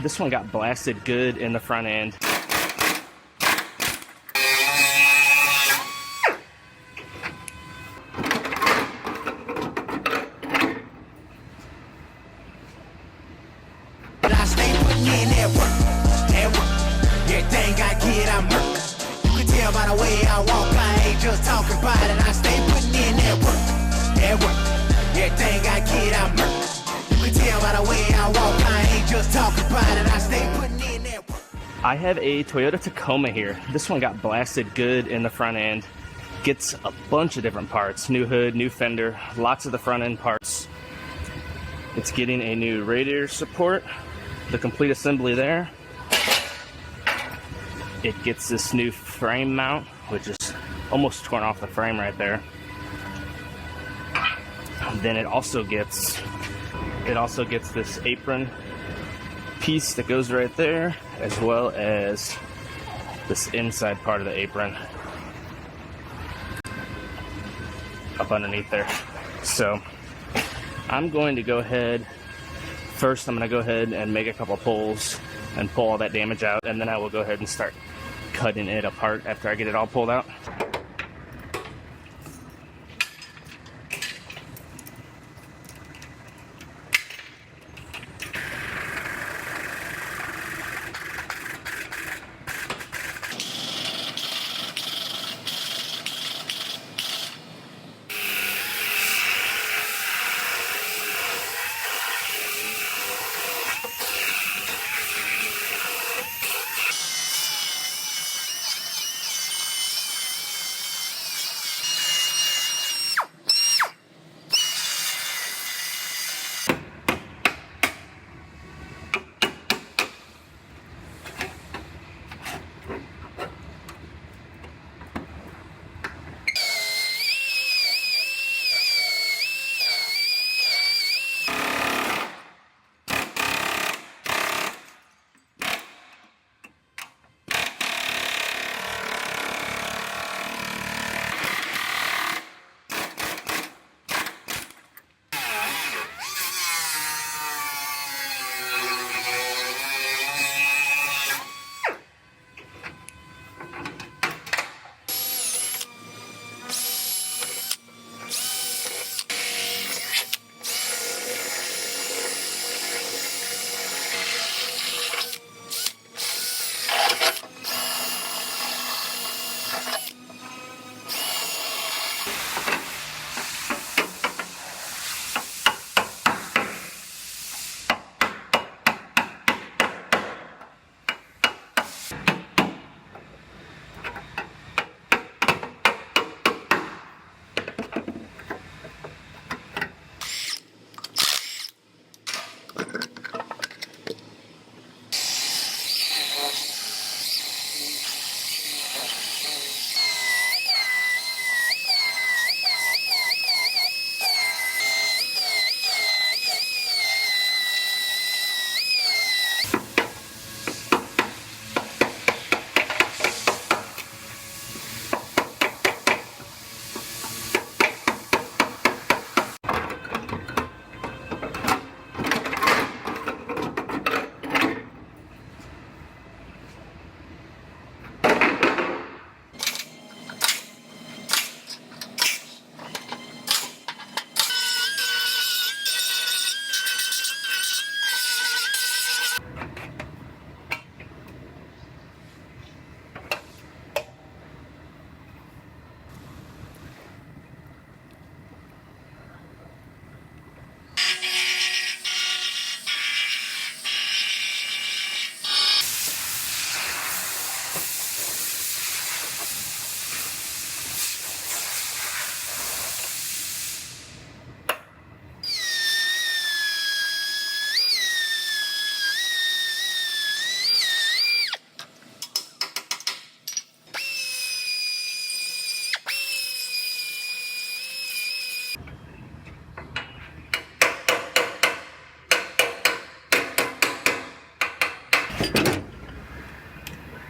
This one got blasted good in the front end. I stay putting in that work. Everything I get, I'm work. You can tell by the way I walk, I ain't just talking about it. I stay putting in that work. Everything I get, I'm work. You can tell by the way I walk, I ain't just talking about it. I stay putting in that work. I have a Toyota Tacoma here. This one got blasted good in the front end. Gets a bunch of different parts. New hood, new fender, lots of the front end parts. It's getting a new radiator support, the complete assembly there. It gets this new frame mount, which is almost torn off the frame right there. And then it also gets this apron piece that goes right there, as well as this inside part of the apron up underneath there. So I'm going to go ahead, first I'm going to go ahead and make a couple pulls and pull all that damage out, and then I will go ahead and start cutting it apart after I get it all pulled out.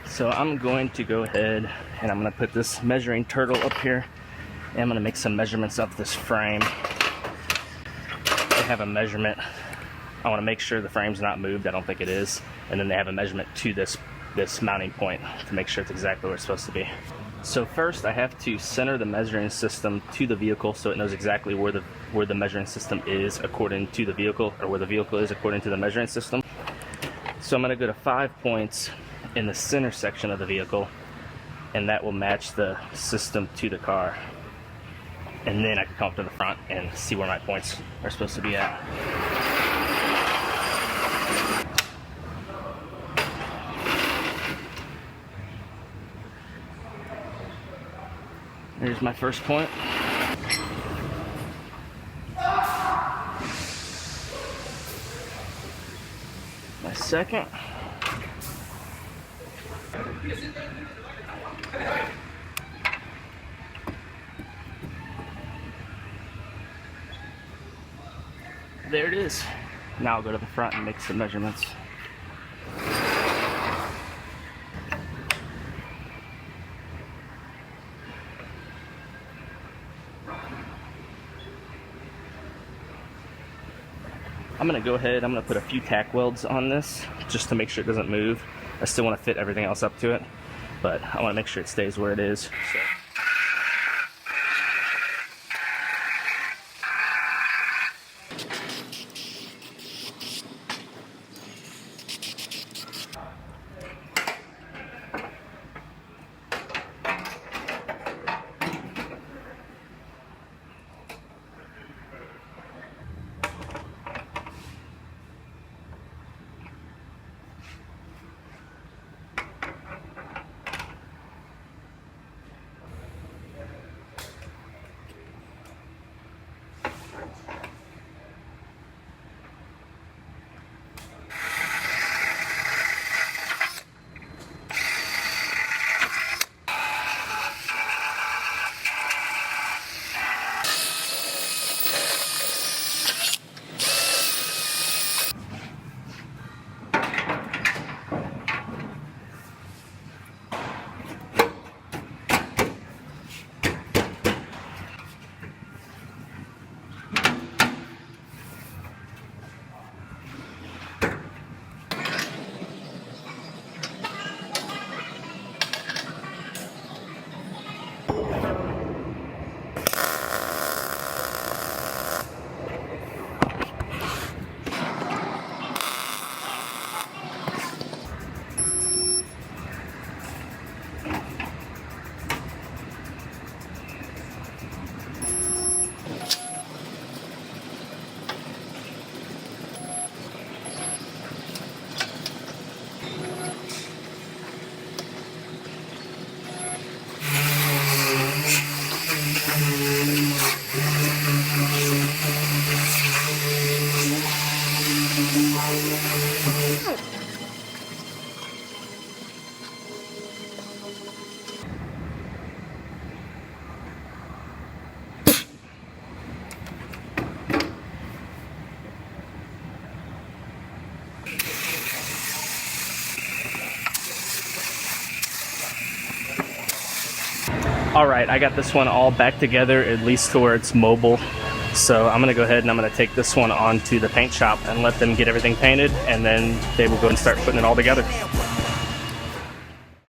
So I'm going to go ahead and I'm going to put this measuring turtle up here, and I'm going to make some measurements of this frame. I have a measurement I want to make sure the frame's not moved. I don't think it is. And then they have a measurement to this mounting point to make sure it's exactly where it's supposed to be. So first I have to center the measuring system to the vehicle so it knows exactly where the measuring system is according to the vehicle, or where the vehicle is according to the measuring system. So I'm going to go to 5 points in the center section of the vehicle, and that will match the system to the car. And then I can come up to the front and see where my points are supposed to be at. Here's my first point. My second. There it is. Now I'll go to the front and make some measurements. I'm going to go ahead, I'm going to put a few tack welds on this just to make sure it doesn't move. I still want to fit everything else up to it, but I want to make sure it stays where it is. So. All right, I got this one all back together, at least to where it's mobile. So I'm gonna go ahead and I'm gonna take this one onto the paint shop and let them get everything painted, and then they will go and start putting it all together.